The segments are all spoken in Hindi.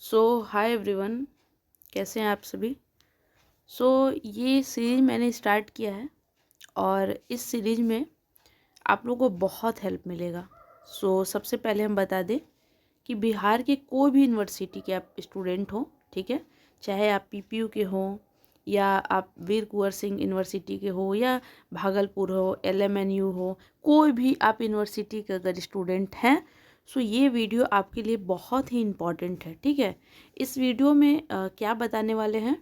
सो हाय एवरीवन, कैसे हैं आप सभी। ये सीरीज़ मैंने स्टार्ट किया है और इस सीरीज़ में आप लोगों को बहुत हेल्प मिलेगा। सबसे पहले हम बता दें कि बिहार के कोई भी यूनिवर्सिटी के आप स्टूडेंट हो, ठीक है, चाहे आप पीपीयू के हों या आप वीर कुंवर सिंह यूनिवर्सिटी के हो या भागलपुर हो, एलएमएनयू हो, कोई भी आप यूनिवर्सिटी के अगर स्टूडेंट हैं, ये वीडियो आपके लिए बहुत ही इम्पॉर्टेंट है, ठीक है। इस वीडियो में क्या बताने वाले हैं।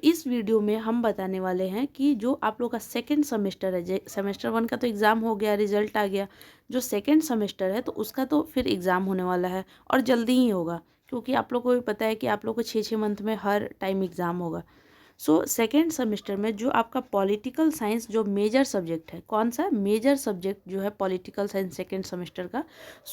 इस वीडियो में हम बताने वाले हैं कि जो आप लोग का सेकेंड सेमेस्टर है, सेमेस्टर 1 का तो एग्ज़ाम हो गया, रिजल्ट आ गया। जो सेकेंड सेमेस्टर है तो उसका तो फिर एग्ज़ाम होने वाला है और जल्दी ही होगा, क्योंकि आप लोग को भी पता है कि आप लोग को 6 मंथ में हर टाइम एग्ज़ाम होगा। सेकेंड सेमेस्टर में जो आपका पॉलिटिकल साइंस जो मेजर सब्जेक्ट है, कौन सा मेजर सब्जेक्ट जो है पॉलिटिकल साइंस सेकेंड सेमेस्टर का,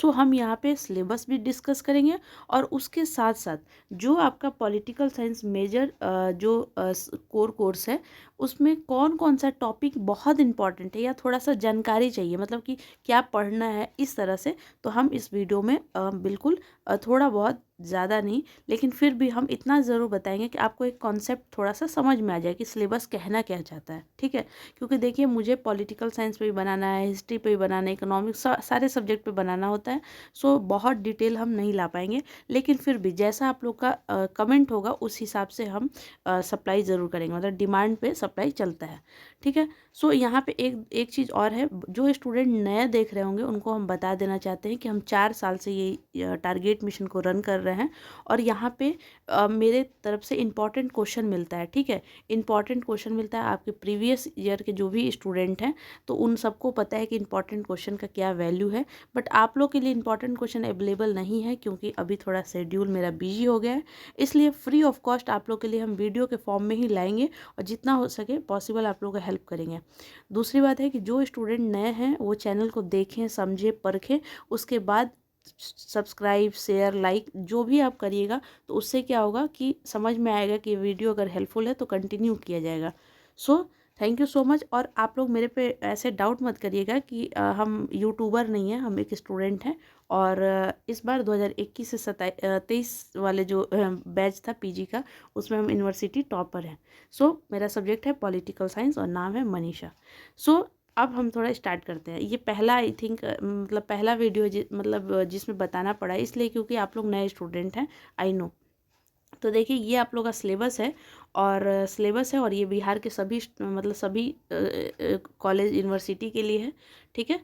हम यहाँ पे सिलेबस भी डिस्कस करेंगे और उसके साथ साथ जो आपका पॉलिटिकल साइंस मेजर जो कोर कोर्स है उसमें कौन कौन सा टॉपिक बहुत इंपॉर्टेंट है या थोड़ा सा जानकारी चाहिए, मतलब कि क्या पढ़ना है इस तरह से, तो हम इस वीडियो में बिल्कुल थोड़ा बहुत, ज़्यादा नहीं, लेकिन फिर भी हम इतना ज़रूर बताएंगे कि आपको एक कॉन्सेप्ट थोड़ा सा समझ में आ जाए कि सिलेबस कहना क्या चाहता है, ठीक है। क्योंकि देखिए, मुझे पॉलिटिकल साइंस पे भी बनाना है, हिस्ट्री पे भी बनाना है, इकोनॉमिक्स, सारे सब्जेक्ट पे बनाना होता है। बहुत डिटेल हम नहीं ला पाएंगे, लेकिन फिर भी जैसा आप लोग का कमेंट होगा उस हिसाब से हम सप्लाई ज़रूर करेंगे, मतलब डिमांड पे सप्लाई चलता है, ठीक है। यहाँ पे एक एक चीज़ और है, जो स्टूडेंट नया देख रहे होंगे उनको हम बता देना चाहते हैं कि हम 4 साल से ये टारगेट मिशन को रन कर रहे हैं और यहाँ पे मेरे तरफ से इंपॉर्टेंट क्वेश्चन मिलता है, ठीक है। इंपॉर्टेंट क्वेश्चन मिलता है आपके प्रीवियस ईयर के जो भी स्टूडेंट हैं, तो उन सबको पता है कि इंपॉर्टेंट क्वेश्चन का क्या वैल्यू है। बट आप लोग के लिए इंपॉर्टेंट क्वेश्चन अवेलेबल नहीं है, क्योंकि अभी थोड़ा शेड्यूल मेरा बिजी हो गया है, इसलिए फ्री ऑफ कॉस्ट आप लोग के लिए हम वीडियो के फॉर्म में ही लाएंगे और जितना हो सके पॉसिबल आप लोग का हेल्प करेंगे। दूसरी बात है कि जो स्टूडेंट नए हैं वो चैनल को देखें, समझें, परखें, उसके बाद सब्सक्राइब, शेयर, लाइक जो भी आप करिएगा, तो उससे क्या होगा कि समझ में आएगा कि वीडियो अगर हेल्पफुल है तो कंटिन्यू किया जाएगा। Thank you so much. और आप लोग मेरे पे ऐसे डाउट मत करिएगा कि हम यूट्यूबर नहीं हैं, हम एक स्टूडेंट हैं और इस बार 2021 से 23 वाले जो बैच था पीजी का, उसमें हम यूनिवर्सिटी टॉपर हैं। मेरा सब्जेक्ट है पॉलिटिकल साइंस और नाम है मनीषा। अब हम थोड़ा स्टार्ट करते हैं। ये पहला, आई थिंक, मतलब पहला वीडियो जिसमें बताना पड़ा, इसलिए क्योंकि आप लोग नए स्टूडेंट हैं, आई नो। तो देखिए, ये आप लोग का सिलेबस है और ये बिहार के सभी कॉलेज यूनिवर्सिटी के लिए है, ठीक है,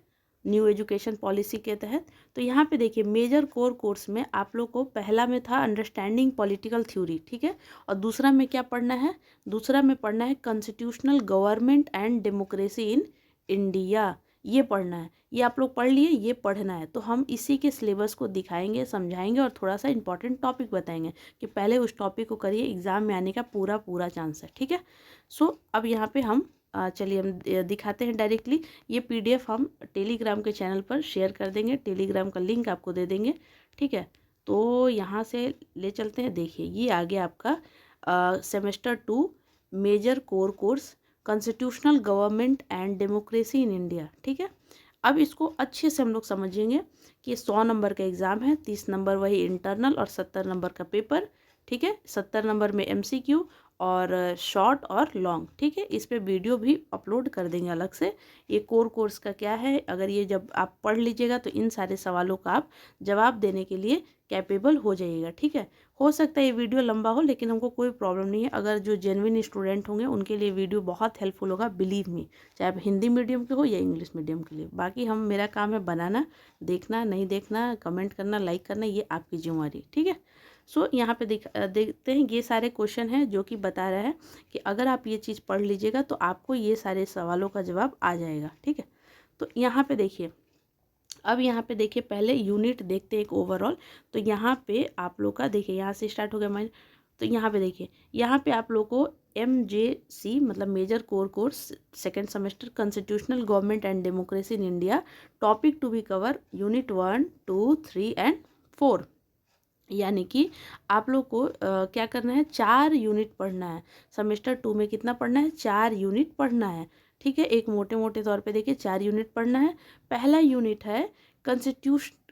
न्यू एजुकेशन पॉलिसी के तहत। तो यहाँ पे देखिए, मेजर कोर कोर्स में आप लोग को पहला में था अंडरस्टैंडिंग पॉलिटिकल थ्योरी, ठीक है, और दूसरा में क्या पढ़ना है, दूसरा में पढ़ना है constitutional government and democracy in India. ये पढ़ना है, ये आप लोग पढ़ लिए, ये पढ़ना है। तो हम इसी के सिलेबस को दिखाएंगे, समझाएंगे और थोड़ा सा इंपॉर्टेंट टॉपिक बताएंगे कि पहले उस टॉपिक को करिए, एग्ज़ाम में आने का पूरा पूरा चांस है, ठीक है। अब यहाँ पे हम चलिए हम दिखाते हैं डायरेक्टली। ये पीडीएफ हम टेलीग्राम के चैनल पर शेयर कर देंगे, टेलीग्राम का लिंक आपको दे देंगे, ठीक है। तो यहाँ से ले चलते हैं। देखिए, ये आ गया आपका semester 2 major core course constitutional government and democracy in India, ठीक है। अब इसको अच्छे से हम लोग समझेंगे कि 100 नंबर का एग्ज़ाम है, 30 नंबर वही इंटरनल और 70 नंबर का पेपर, ठीक है। 70 नंबर में एमसीक्यू और शॉर्ट और लॉन्ग, ठीक है। इस पे वीडियो भी अपलोड कर देंगे अलग से। ये कोर कोर्स का क्या है, अगर ये जब आप पढ़ लीजिएगा तो इन सारे सवालों का आप जवाब देने के लिए कैपेबल हो जाइएगा, ठीक है। हो सकता है ये वीडियो लंबा हो, लेकिन हमको कोई प्रॉब्लम नहीं है। अगर जो जेन्युइन स्टूडेंट होंगे उनके लिए वीडियो बहुत हेल्पफुल होगा, बिलीव मी, चाहे आप हिंदी मीडियम के हो या इंग्लिश मीडियम के लिए। बाकी मेरा काम है बनाना, देखना नहीं देखना, कमेंट करना, लाइक करना, ये आपकी जिम्मेवारी, ठीक है। यहाँ पे देखते हैं, ये सारे क्वेश्चन हैं जो कि बता रहा है कि अगर आप ये चीज़ पढ़ लीजिएगा तो आपको ये सारे सवालों का जवाब आ जाएगा, ठीक है। तो यहाँ पे देखिए, अब यहाँ पे देखिए, पहले यूनिट देखते हैं एक ओवरऑल। तो यहाँ पे आप लोग का देखिए, यहाँ से स्टार्ट हो गया माइन। तो यहाँ पे देखिए, यहाँ पे आप लोग को MJC मतलब major core course second semester constitutional government and democracy in India, topic to be cover unit 1, 2, 3 and 4। यानी कि आप लोग को क्या करना है, 4 यूनिट पढ़ना है। सेमेस्टर 2 में कितना पढ़ना है, 4 यूनिट पढ़ना है, ठीक है। एक मोटे मोटे तौर पे देखिए 4 यूनिट पढ़ना है। पहला यूनिट है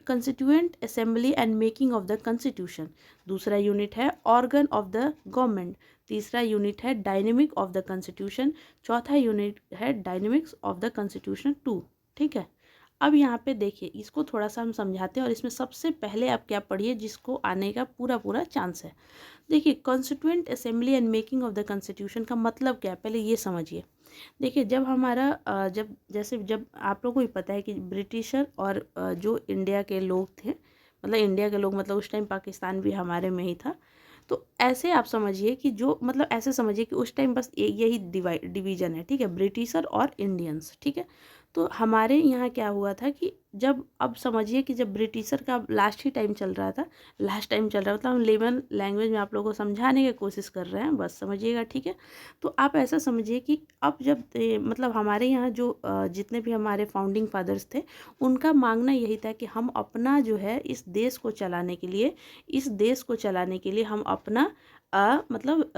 constituent assembly and making of the constitution. दूसरा यूनिट है ऑर्गन ऑफ द गवर्नमेंट। तीसरा यूनिट है डायनेमिक ऑफ द कॉन्स्टिट्यूशन। चौथा यूनिट है डायनेमिक्स ऑफ द कॉन्स्टिट्यूशन 2। ठीक है, अब यहाँ पे देखिए, इसको थोड़ा सा हम समझाते हैं और इसमें सबसे पहले आप क्या पढ़िए जिसको आने का पूरा पूरा चांस है। देखिए, constituent assembly and making of the constitution का मतलब क्या है, पहले ये समझिए। देखिए, जब हमारा जब आप लोगों को भी पता है कि ब्रिटिशर और जो इंडिया के लोग थे, मतलब इंडिया के लोग मतलब उस टाइम पाकिस्तान भी हमारे में ही था। तो ऐसे आप समझिए कि जो मतलब ऐसे समझिए कि उस टाइम बस यही डिवीज़न है, ठीक है, ब्रिटिशर और इंडियंस। ठीक है, तो हमारे यहाँ क्या हुआ था कि जब, अब समझिए कि जब ब्रिटिशर का लास्ट टाइम चल रहा था, मतलब हम लेमन लैंग्वेज में आप लोगों को समझाने की कोशिश कर रहे हैं, बस समझिएगा। ठीक है, तो आप ऐसा समझिए कि अब जब मतलब हमारे यहाँ जो जितने भी हमारे फाउंडिंग फादर्स थे, उनका मांगना यही था कि हम अपना जो है इस देश को चलाने के लिए हम अपना मतलब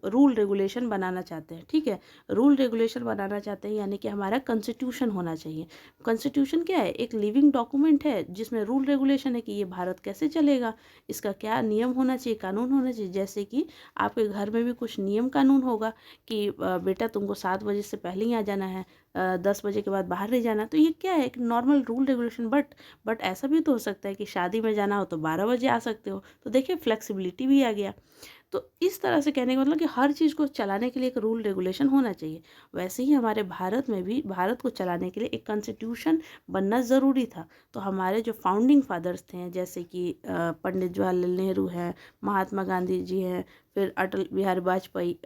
रूल रेगुलेशन बनाना चाहते हैं। ठीक है, रूल रेगुलेशन बनाना चाहते हैं, यानी कि हमारा कॉन्स्टिट्यूशन होना चाहिए। कॉन्स्टिट्यूशन क्या है, एक लिविंग डॉक्यूमेंट है जिसमें रूल रेगुलेशन है कि ये भारत कैसे चलेगा, इसका क्या नियम होना चाहिए, कानून होना चाहिए। जैसे कि आपके घर में भी कुछ नियम कानून होगा कि बेटा तुमको 7 बजे से पहले ही आ जाना है, 10 बजे के बाद बाहर नहीं जाना। तो ये क्या है, एक नॉर्मल रूल रेगुलेशन। बट ऐसा भी तो हो सकता है कि शादी में जाना हो तो 12 बजे आ सकते हो। तो देखिए, फ्लेक्सिबिलिटी भी आ गया। तो इस तरह से कहने का मतलब कि हर चीज़ को चलाने के लिए एक रूल रेगुलेशन होना चाहिए। वैसे ही हमारे भारत में भी भारत को चलाने के लिए एक कॉन्स्टिट्यूशन बनना ज़रूरी था। तो हमारे जो फाउंडिंग फादर्स थे, जैसे कि पंडित जवाहरलाल नेहरू हैं, महात्मा गांधी जी हैं, फिर अटल बिहारी वाजपेयी,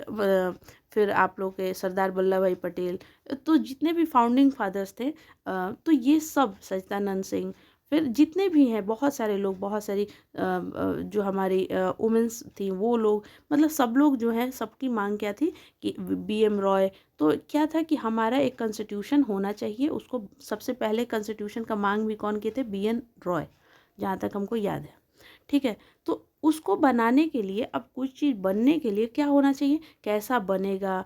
फिर आप लोग के सरदार वल्लभ भाई पटेल, तो जितने भी फाउंडिंग फादर्स थे, तो ये सब, सच्चिदानंद सिंह, फिर जितने भी हैं, बहुत सारे लोग, बहुत सारी जो हमारी वुमेंस थी वो लोग, मतलब सब लोग जो हैं, सबकी मांग क्या थी कि BM रॉय। तो क्या था कि हमारा एक कॉन्स्टिट्यूशन होना चाहिए। उसको सबसे पहले कॉन्स्टिट्यूशन का मांग भी कौन किए थे, BN रॉय, जहाँ तक हमको याद है। ठीक है, तो उसको बनाने के लिए, अब कुछ चीज़ बनने के लिए क्या होना चाहिए, कैसा बनेगा,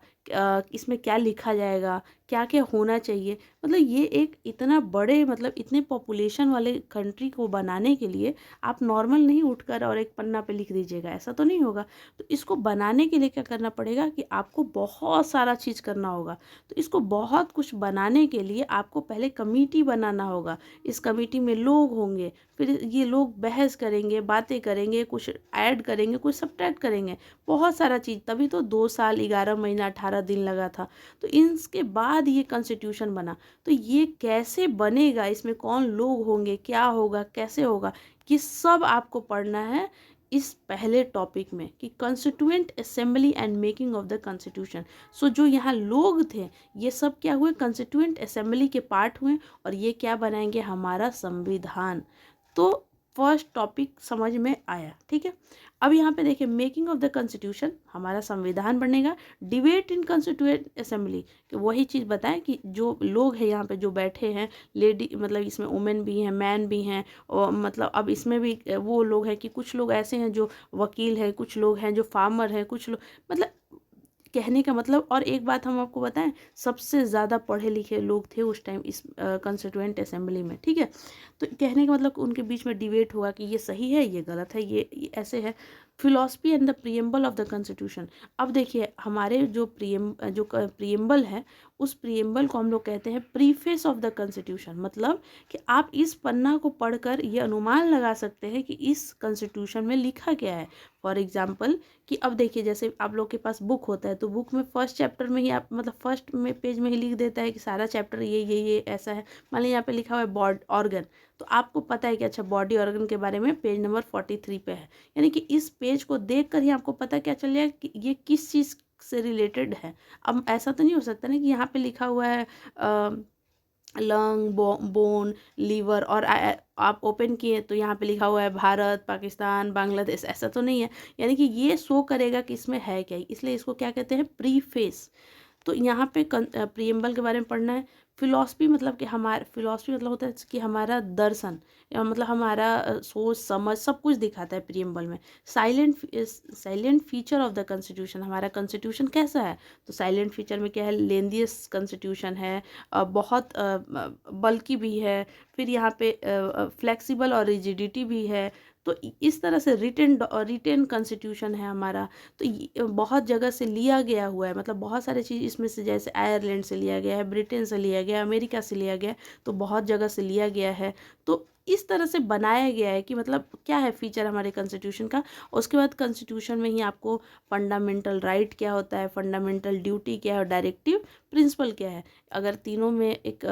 इसमें क्या लिखा जाएगा, क्या क्या होना चाहिए, मतलब ये एक इतना बड़े, मतलब इतने पॉपुलेशन वाले कंट्री को बनाने के लिए आप नॉर्मल नहीं उठकर और एक पन्ना पे लिख दीजिएगा, ऐसा तो नहीं होगा। तो इसको बनाने के लिए क्या करना पड़ेगा कि आपको बहुत सारा चीज़ करना होगा। तो इसको बहुत कुछ बनाने के लिए आपको पहले कमेटी बनाना होगा। इस कमेटी में लोग होंगे, फिर ये लोग बहस करेंगे, बातें करेंगे, कुछ ऐड करेंगे, कुछ सब्ट्रैक्ट करेंगे, बहुत सारा चीज़। तभी तो 2 साल 11 महीना 18 दिन लगा था। तो इसके बाद ये कॉन्स्टिट्यूशन बना। तो ये कैसे बनेगा, इसमें कौन लोग होंगे, क्या होगा, कैसे होगा, ये सब आपको पढ़ना है इस पहले टॉपिक में, कि constituent assembly and making of the constitution. So जो यहाँ लोग थे, ये सब क्या हुए, कॉन्स्टिट्यूएंट असेंबली के पार्ट हुए, और ये क्या बनाएंगे, हमारा संविधान। तो फर्स्ट टॉपिक समझ में आया। ठीक है, अब यहाँ पे देखिए, मेकिंग ऑफ द कॉन्स्टिट्यूशन, हमारा संविधान बनेगा। डिबेट इन कॉन्स्टिट्यूएंट असेंबली, कि वही चीज़ बताएं कि जो लोग हैं यहाँ पे जो बैठे हैं, लेडी मतलब इसमें वुमेन भी हैं, मैन भी हैं, और मतलब अब इसमें भी वो लोग हैं कि कुछ लोग ऐसे हैं जो वकील हैं, कुछ लोग हैं जो फार्मर हैं, कुछ लोग, मतलब कहने का मतलब। और एक बात हम आपको बताएं, सबसे ज़्यादा पढ़े लिखे लोग थे उस टाइम इस कॉन्स्टिट्यूएंट असेंबली में। ठीक है, तो कहने का मतलब उनके बीच में डिबेट हुआ कि ये सही है, ये गलत है, ये ऐसे है। Philosophy and the preamble of the constitution. अब देखिए, हमारे जो प्रियम्बल है, उस प्रियम्बल को हम लोग कहते हैं प्रीफेस ऑफ द कॉन्स्टिट्यूशन। मतलब कि आप इस पन्ना को पढ़कर ये अनुमान लगा सकते हैं कि इस कॉन्स्टिट्यूशन में लिखा क्या है। फॉर एग्जाम्पल, कि अब देखिए, जैसे आप लोग के पास बुक होता है, तो बुक में फर्स्ट चैप्टर में ही आप, मतलब फर्स्ट में पेज में ही लिख देता है कि सारा चैप्टर ये ऐसा है। मान लीजिए यहाँ पे लिखा हुआ है बॉडी ऑर्गन, तो आपको पता है कि अच्छा, बॉडी ऑर्गन के बारे में पेज नंबर 43 पे है। यानी कि इस पेज को देख कर ही आपको पता क्या चल जाएगा कि ये किस चीज़ से रिलेटेड है। अब ऐसा तो नहीं हो सकता ना कि यहाँ पे लिखा हुआ है लंग, बोन, लीवर, और आप ओपन किए तो यहाँ पे लिखा हुआ है भारत, पाकिस्तान, बांग्लादेश, ऐसा तो नहीं है। यानी कि ये शो करेगा कि इसमें है क्या, इसलिए इसको क्या कहते हैं, प्रीफेस। तो यहाँ पे प्रियम्बल के बारे में पढ़ना है। फिलॉसफी मतलब कि हमारा फिलॉसफी मतलब होता है कि हमारा दर्शन, या मतलब हमारा सोच समझ सब कुछ दिखाता है प्रियम्बल में। Silent feature of the constitution, हमारा कॉन्स्टिट्यूशन कैसा है, तो साइलेंट फीचर में क्या है, लेंदियस कॉन्स्टिट्यूशन है, बहुत बल्कि भी है, फिर यहाँ पे फ्लेक्सिबल और रिजिडिटी भी है। तो इस तरह से रिटेन कॉन्स्टिट्यूशन है हमारा। तो बहुत जगह से लिया गया हुआ है, मतलब बहुत सारे चीज़ इसमें से, जैसे आयरलैंड से लिया गया है, ब्रिटेन से लिया गया है, अमेरिका से लिया गया है, तो बहुत जगह से लिया गया है। तो इस तरह से बनाया गया है कि मतलब क्या है फीचर हमारे कॉन्स्टिट्यूशन का। उसके बाद कॉन्स्टिट्यूशन में ही आपको फंडामेंटल राइट क्या होता है, फंडामेंटल ड्यूटी क्या है, और डायरेक्टिव प्रिंसिपल क्या है। अगर तीनों में एक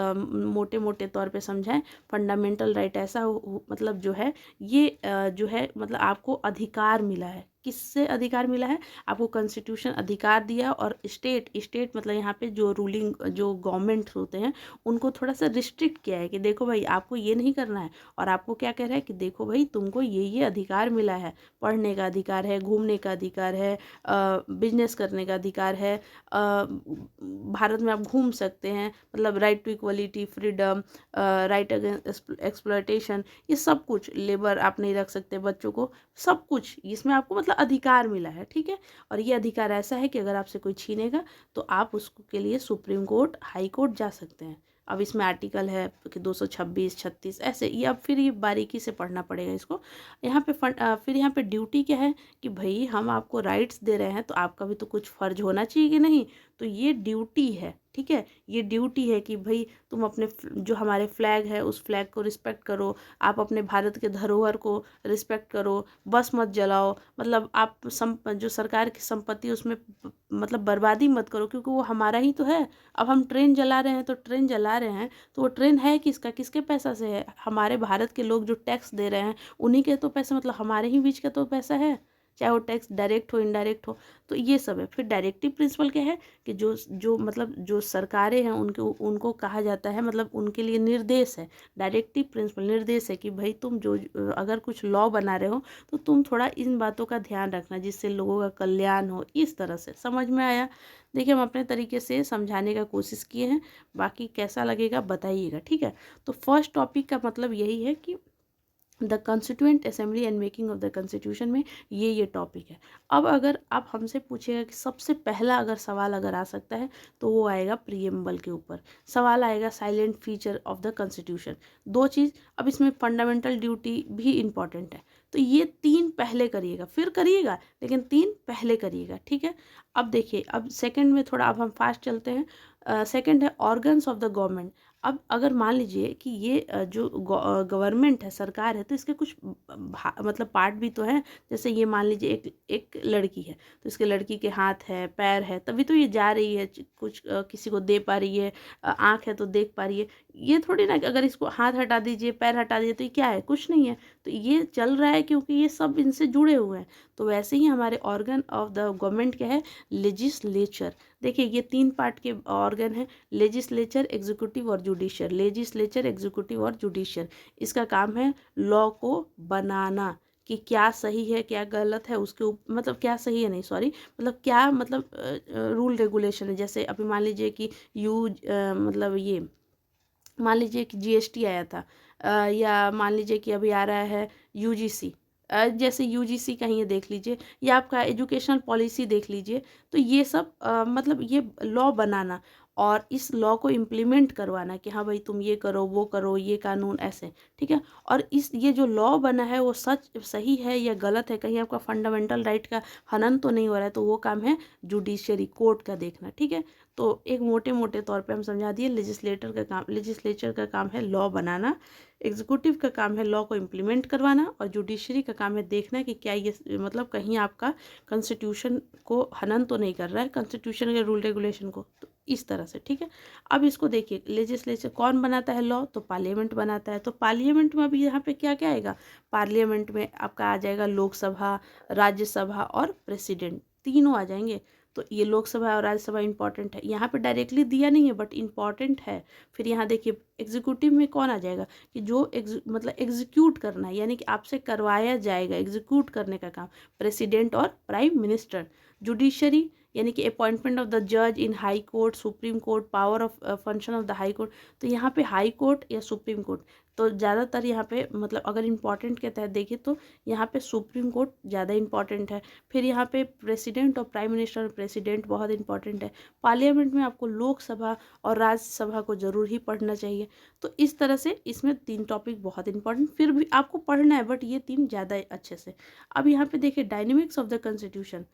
मोटे मोटे तौर पे समझाएं, फंडामेंटल राइट ऐसा मतलब जो है ये जो है मतलब आपको अधिकार मिला है। किससे अधिकार मिला है, आपको कॉन्स्टिट्यूशन अधिकार दिया। और स्टेट मतलब यहाँ पे जो रूलिंग जो गवर्नमेंट होते हैं उनको थोड़ा सा रिस्ट्रिक्ट किया है कि देखो भाई आपको ये नहीं करना है। और आपको क्या कह रहा है कि देखो भाई तुमको ये अधिकार मिला है, पढ़ने का अधिकार है, घूमने का अधिकार है, बिजनेस करने का अधिकार है, भारत में आप घूम सकते हैं, मतलब right to equality, freedom, right against exploitation, ये सब कुछ, लेबर आप नहीं रख सकते बच्चों को, सब कुछ इसमें आपको मतलब अधिकार मिला है, ठीक है। और ये अधिकार ऐसा है कि अगर आपसे कोई छीनेगा तो आप उसके लिए सुप्रीम कोर्ट, हाई कोर्ट जा सकते हैं। अब इसमें आर्टिकल है कि 226, 36 ऐसे, ये अब फिर ये बारीकी से पढ़ना पड़ेगा इसको। यहाँ पे फिर यहाँ पे ड्यूटी क्या है कि भाई हम आपको राइट्स दे रहे हैं तो आपका भी तो कुछ फ़र्ज होना चाहिए कि नहीं। तो ये ड्यूटी है, ठीक है, ये ड्यूटी है कि भाई तुम अपने जो हमारे फ्लैग है उस फ्लैग को रिस्पेक्ट करो, आप अपने भारत के धरोहर को रिस्पेक्ट करो, बस मत जलाओ, मतलब आप जो सरकार की संपत्ति उसमें मतलब बर्बादी मत करो, क्योंकि वो हमारा ही तो है। अब हम ट्रेन जला रहे हैं तो ट्रेन जला रहे हैं तो वो ट्रेन है किसका, किसके पैसा से है, हमारे भारत के लोग जो टैक्स दे रहे हैं उन्हीं के तो पैसा, मतलब हमारे ही बीच का तो पैसा है, चाहे वो टैक्स डायरेक्ट हो इनडायरेक्ट हो। तो ये सब है। फिर डायरेक्टिव प्रिंसिपल क्या है कि जो मतलब जो सरकारें हैं उनको कहा जाता है, मतलब उनके लिए निर्देश है। डायरेक्टिव प्रिंसिपल निर्देश है कि भाई तुम जो अगर कुछ लॉ बना रहे हो तो तुम थोड़ा इन बातों का ध्यान रखना जिससे लोगों का कल्याण हो। इस तरह से समझ में आया। देखिए हम अपने तरीके से समझाने का कोशिश किए हैं, बाकी कैसा लगेगा बताइएगा, ठीक है। तो फर्स्ट टॉपिक का मतलब यही है कि the constituent assembly and making of the constitution में ये टॉपिक है। अब अगर आप हमसे पूछेगा कि सबसे पहला अगर सवाल अगर आ सकता है तो वो आएगा प्रीएम्बल के ऊपर, सवाल आएगा silent feature of the constitution. दो चीज़, अब इसमें फंडामेंटल ड्यूटी भी इम्पॉर्टेंट है, तो ये 3 पहले करिएगा, फिर करिएगा लेकिन 3 पहले करिएगा, ठीक है। अब देखिए, अब सेकंड में थोड़ा अब हम फास्ट चलते हैं। सेकंड है ऑर्गन्स ऑफ द गवर्नमेंट। अब अगर मान लीजिए कि ये जो गवर्नमेंट है, सरकार है, तो इसके कुछ मतलब पार्ट भी तो हैं। जैसे ये मान लीजिए एक लड़की है तो इसके लड़की के हाथ है, पैर है, तभी तो ये जा रही है, कुछ किसी को दे पा रही है, आँख है तो देख पा रही है। ये थोड़ी ना कि अगर इसको हाथ हटा दीजिए, पैर हटा दीजिए तो ये क्या है, कुछ नहीं है। तो ये चल रहा है क्योंकि ये सब इनसे जुड़े हुए हैं। तो वैसे ही हमारे ऑर्गन ऑफ द गवर्नमेंट क्या है, लेजिस्लेचर। देखिए ये 3 पार्ट के ऑर्गन है, लेजिस्लेचर, एग्जीक्यूटिव और जुडिशियल। लेजिस्लेचर, एग्जीक्यूटिव और जुडिशियल, इसका काम है लॉ को बनाना कि क्या सही है क्या गलत है, उसके मतलब क्या सही है नहीं, सॉरी, मतलब क्या मतलब रूल रेगुलेशन है। जैसे अभी मान लीजिए कि मतलब ये मान लीजिए कि जीएसटी आया था, या मान लीजिए कि अभी आ रहा है यूजीसी। जैसे यूजीसी का ही ये देख लीजिए, या आपका एजुकेशनल पॉलिसी देख लीजिए। तो ये सब मतलब ये लॉ बनाना और इस लॉ को इम्प्लीमेंट करवाना कि हाँ भाई तुम ये करो, वो करो, ये कानून ऐसे, ठीक है। और ये जो लॉ बना है वो सही है या गलत है, कहीं आपका फंडामेंटल राइट का हनन तो नहीं हो रहा है, तो वो काम है जुडिशरी, कोर्ट का देखना, ठीक है। तो एक मोटे मोटे तौर पे हम समझा दिए, लेजिस्लेचर का काम है लॉ बनाना, एग्जीक्यूटिव का काम है लॉ को इम्प्लीमेंट करवाना, और जुडिशरी का काम है देखना कि क्या ये मतलब कहीं आपका कॉन्स्टिट्यूशन को हनन तो नहीं कर रहा है, कॉन्स्टिट्यूशन के रूल रेगुलेशन को। तो इस तरह से, ठीक है। अब इसको देखिए, लेजिस्लेचर कौन बनाता है लॉ, तो पार्लियामेंट बनाता है। तो पार्लियामेंट में अभी यहाँ पे क्या क्या आएगा, पार्लियामेंट में आपका आ जाएगा लोकसभा, राज्यसभा और प्रेसिडेंट, तीनों आ जाएंगे। तो ये लोकसभा और राज्यसभा इंपॉर्टेंट है, यहाँ पे डायरेक्टली दिया नहीं है बट इंपॉर्टेंट है। फिर यहाँ देखिए एग्जीक्यूटिव में कौन आ जाएगा कि जो मतलब एग्जीक्यूट करना है, यानी कि आपसे करवाया जाएगा, एग्जीक्यूट करने का काम, प्रेसिडेंट और प्राइम मिनिस्टर। जुडिशरी यानी कि अपॉइंटमेंट ऑफ द जज इन high court, supreme court, power of function of the high court. तो यहाँ पे हाई कोर्ट या सुप्रीम कोर्ट, तो ज़्यादातर यहाँ पे मतलब अगर इम्पॉर्टेंट के तहत देखिए तो यहाँ पे सुप्रीम कोर्ट ज़्यादा इंपॉर्टेंट है। फिर यहाँ पे प्रेसिडेंट और प्राइम मिनिस्टर और प्रेसिडेंट बहुत इंपॉर्टेंट है। पार्लियामेंट में आपको लोकसभा और राज्यसभा को ज़रूर ही पढ़ना चाहिए। तो इस तरह से इसमें 3 टॉपिक बहुत इंपॉर्टेंट फिर भी आपको पढ़ना है, बट ये 3 ज़्यादा अच्छे से। अब यहाँ पे देखिए डायनेमिक्स ऑफ द कॉन्स्टिट्यूशन।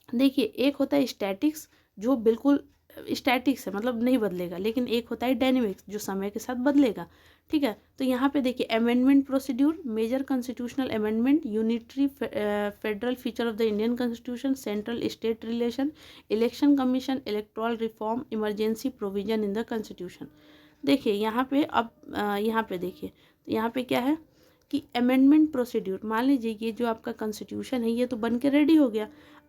देखिए एक होता है स्टैटिक्स जो बिल्कुल स्टैटिक्स है मतलब नहीं बदलेगा, लेकिन एक होता है डायनेमिक्स जो समय के साथ बदलेगा। ठीक है, तो यहाँ पे देखिए amendment procedure, major constitutional amendment, unitary federal feature of the Indian constitution, central state relation, election commission, electoral reform, emergency provision in the constitution. देखिए यहाँ पे अब यहाँ पे देखिए तो यहाँ पे क्या है कि अमेंडमेंट प्रोसीड्यूर, मान लीजिए ये जो आपका कॉन्स्टिट्यूशन है ये तो बन के रेडी हो गया।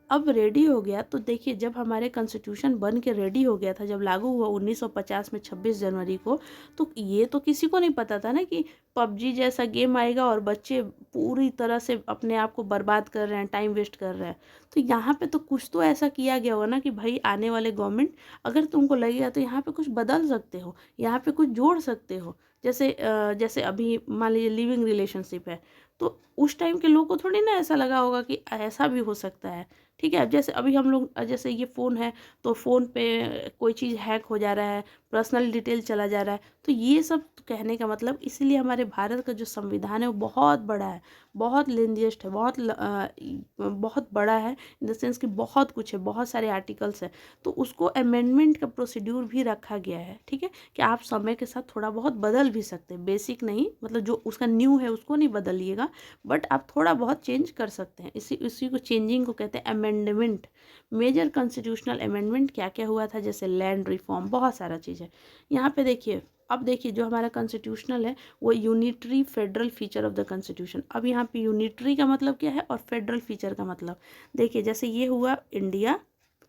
अब रेडी हो गया तो देखिए जब हमारे कॉन्स्टिट्यूशन बन के रेडी हो गया था, जब लागू हुआ 1950 में 26 जनवरी को, तो ये तो किसी को नहीं पता था ना कि पबजी जैसा गेम आएगा और बच्चे पूरी तरह से अपने आप को बर्बाद कर रहे हैं, टाइम वेस्ट कर रहे हैं। तो यहाँ पे तो कुछ तो ऐसा किया गया हो ना कि भाई आने वाले गवर्नमेंट अगर तुमको लगेगा तो यहाँ पे कुछ बदल सकते हो, यहाँ पे कुछ जोड़ सकते हो। जैसे अभी मान लीजिए लिविंग रिलेशनशिप है, तो उस टाइम के लोगों को थोड़ी ना ऐसा लगा होगा कि ऐसा भी हो सकता है। ठीक है, जैसे अभी हम लोग जैसे ये फ़ोन है तो फ़ोन पे कोई चीज़ हैक हो जा रहा है, पर्सनल डिटेल चला जा रहा है। तो ये सब कहने का मतलब इसीलिए हमारे भारत का जो संविधान है वो बहुत बड़ा है, बहुत लेंथीएस्ट है, बहुत बड़ा है इन द सेंस कि बहुत कुछ है, बहुत सारे आर्टिकल्स हैं। तो उसको अमेंडमेंट का प्रोसीड्यूर भी रखा गया है। ठीक है, कि आप समय के साथ थोड़ा बहुत बदल भी सकते हैं, बेसिक नहीं मतलब जो उसका न्यू है उसको नहीं बदलिएगा, बट आप थोड़ा बहुत चेंज कर सकते हैं। इसी को चेंजिंग को कहते हैं अमेंडमेंट। मेजर कॉन्स्टिट्यूशनल अमेंडमेंट क्या क्या हुआ था, जैसे लैंड रिफॉर्म, बहुत सारा चीज़ है यहाँ पे देखिए। अब देखिए जो हमारा कॉन्स्टिट्यूशनल है वो unitary federal feature of the constitution. अब यहाँ पे यूनिटरी का मतलब क्या है और फेडरल फीचर का मतलब देखिए, जैसे ये हुआ इंडिया,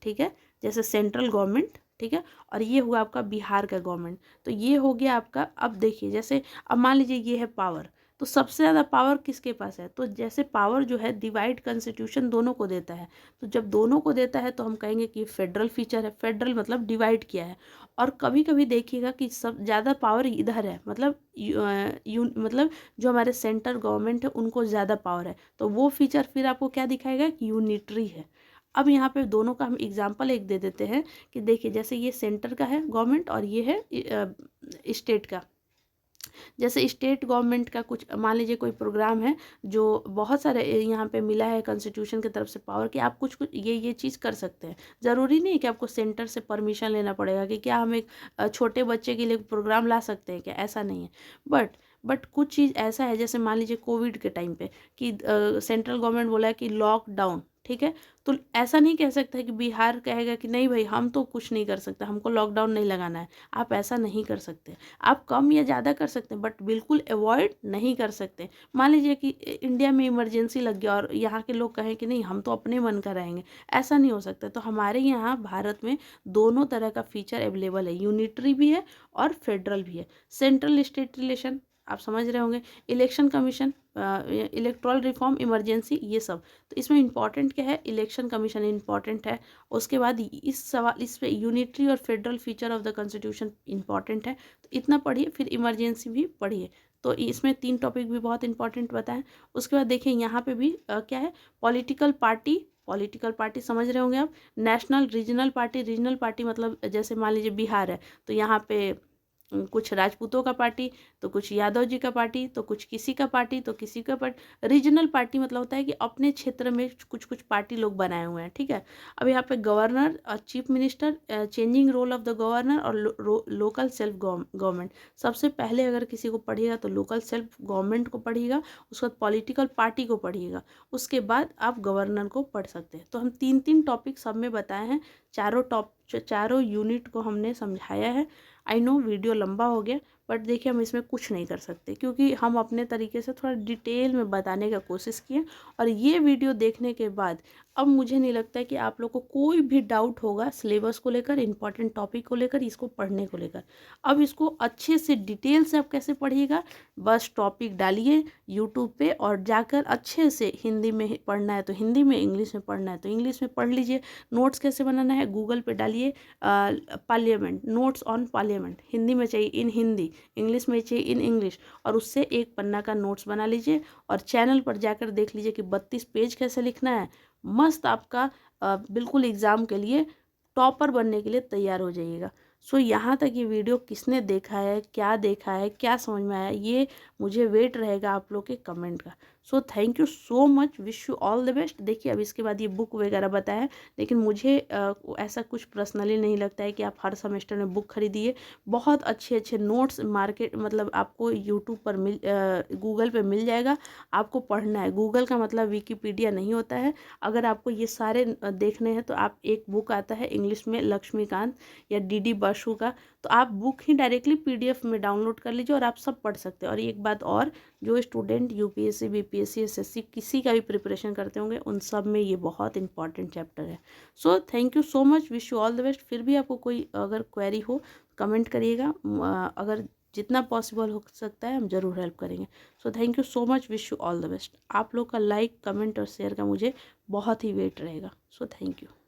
ठीक है, जैसे सेंट्रल गवर्नमेंट, ठीक है, और ये हुआ आपका बिहार का गवर्नमेंट। तो ये हो गया आपका। अब देखिए जैसे अब मान लीजिए ये है पावर, तो सबसे ज़्यादा पावर किसके पास है, तो जैसे पावर जो है डिवाइड कॉन्स्टिट्यूशन दोनों को देता है। तो जब दोनों को देता है तो हम कहेंगे कि फेडरल फीचर है, फेडरल मतलब डिवाइड किया है। और कभी कभी देखिएगा कि सब ज़्यादा पावर इधर है, मतलब मतलब जो हमारे सेंट्रल गवर्नमेंट है उनको ज़्यादा पावर है, तो वो फीचर फिर आपको क्या दिखाएगा कि यूनिटरी है। अब यहाँ पे दोनों का हम एग्जांपल एक दे देते हैं कि देखिए जैसे ये सेंटर का है गवर्नमेंट और ये है स्टेट का। जैसे स्टेट गवर्नमेंट का कुछ मान लीजिए कोई प्रोग्राम है जो बहुत सारे यहाँ पे मिला है कॉन्स्टिट्यूशन की तरफ से पावर कि आप कुछ कुछ ये चीज़ कर सकते हैं। ज़रूरी नहीं है कि आपको सेंटर से परमिशन लेना पड़ेगा कि क्या हम एक छोटे बच्चे के लिए प्रोग्राम ला सकते हैं क्या, ऐसा नहीं है। बट कुछ चीज़ ऐसा है जैसे मान लीजिए कोविड के टाइम पे कि सेंट्रल गवर्नमेंट बोला है कि लॉकडाउन, ठीक है, तो ऐसा नहीं कह सकता है कि बिहार कहेगा कि नहीं भाई हम तो कुछ नहीं कर सकते, हमको लॉकडाउन नहीं लगाना है। आप ऐसा नहीं कर सकते, आप कम या ज़्यादा कर सकते हैं बट बिल्कुल अवॉइड नहीं कर सकते। मान लीजिए कि इंडिया में इमरजेंसी लग गया और यहाँ के लोग कहें कि नहीं हम तो अपने मन का रहेंगे, ऐसा नहीं हो सकता। तो हमारे यहाँ भारत में दोनों तरह का फीचर अवेलेबल है, यूनिटरी भी है और फेडरल भी है। सेंट्रल स्टेट रिलेशन आप समझ रहे होंगे, election commission, electoral reform, emergency, ये सब। तो इसमें इंपॉर्टेंट क्या है, इलेक्शन कमीशन इंपॉर्टेंट है। उसके बाद इस पे यूनिटरी और federal feature of the constitution important है। तो इतना पढ़िए, फिर इमरजेंसी भी पढ़िए। तो इसमें 3 टॉपिक भी बहुत इंपॉर्टेंट बताएं। उसके बाद देखिए यहाँ पे भी क्या है, पॉलिटिकल पार्टी समझ रहे होंगे आप। नेशनल, रीजनल पार्टी मतलब जैसे मान लीजिए बिहार है तो यहाँ पे कुछ राजपूतों का पार्टी, तो कुछ यादव जी का पार्टी, तो कुछ किसी का पार्टी, तो किसी का पार्टी। रीजनल पार्टी मतलब होता है कि अपने क्षेत्र में कुछ कुछ पार्टी लोग बनाए हुए हैं। ठीक है, अब यहाँ पे गवर्नर और chief minister, changing role of the governor और लोकल सेल्फ गवर्नमेंट। सबसे पहले अगर किसी को पढ़िएगा तो लोकल सेल्फ गवर्नमेंट को पढ़िएगा, उसके बाद पॉलिटिकल पार्टी को पढ़िएगा, उसके बाद आप गवर्नर को पढ़ सकते हैं। तो हम 3 टॉपिक सब में बताए हैं, चारों यूनिट को हमने समझाया है। आई नो वीडियो लंबा हो गया बट देखिए हम इसमें कुछ नहीं कर सकते, क्योंकि हम अपने तरीके से थोड़ा डिटेल में बताने का कोशिश किए। और ये वीडियो देखने के बाद अब मुझे नहीं लगता है कि आप लोग को कोई भी डाउट होगा सिलेबस को लेकर, इंपॉर्टेंट टॉपिक को लेकर, इसको पढ़ने को लेकर। अब इसको अच्छे से डिटेल से आप कैसे पढ़िएगा, बस टॉपिक डालिए यूट्यूब पे और जाकर अच्छे से हिंदी में पढ़ना है तो हिंदी में, इंग्लिश में पढ़ना है तो इंग्लिश में पढ़ लीजिए। नोट्स कैसे बनाना है, गूगल पे डालिए parliament, notes on parliament, Hindi में चाहिए इन हिंदी, इंग्लिश में चाहिए इन इंग्लिश, और उससे एक पन्ना का नोट्स बना लीजिए और चैनल पर जाकर देख लीजिए कि 32 पेज कैसे लिखना है। मस्त आपका बिल्कुल एग्ज़ाम के लिए टॉपर बनने के लिए तैयार हो जाइएगा। सो यहाँ तक ये वीडियो किसने देखा है, क्या समझ में आया, ये मुझे वेट रहेगा आप लोग के कमेंट का। So thank you so much, wish you all the best. देखिए अब इसके बाद ये बुक वगैरह बताया, लेकिन मुझे ऐसा कुछ पर्सनली नहीं लगता है कि आप हर सेमेस्टर में बुक खरीदिए। बहुत अच्छे अच्छे नोट्स मार्केट मतलब आपको यूट्यूब पर गूगल पे मिल जाएगा। आपको पढ़ना है, गूगल का मतलब विकीपीडिया नहीं होता है। अगर आपको ये सारे देखने हैं तो आप, एक बुक आता है इंग्लिश में लक्ष्मीकांत या डीडी बसु का, तो आप बुक ही डायरेक्टली पीडीएफ में डाउनलोड कर लीजिए और आप सब पढ़ सकते हैं। और एक बात और, जो स्टूडेंट यूपीएससी बीपीएससी एसएससी किसी का भी प्रिपरेशन करते होंगे, उन सब में ये बहुत इंपॉर्टेंट चैप्टर है। So thank you so much, wish you all the best. फिर भी आपको कोई अगर क्वेरी हो कमेंट करिएगा, अगर जितना पॉसिबल हो सकता है हम ज़रूर हेल्प करेंगे। So thank you so much, wish you all the best. आप लोग का लाइक कमेंट और शेयर का मुझे बहुत ही वेट रहेगा। So thank you.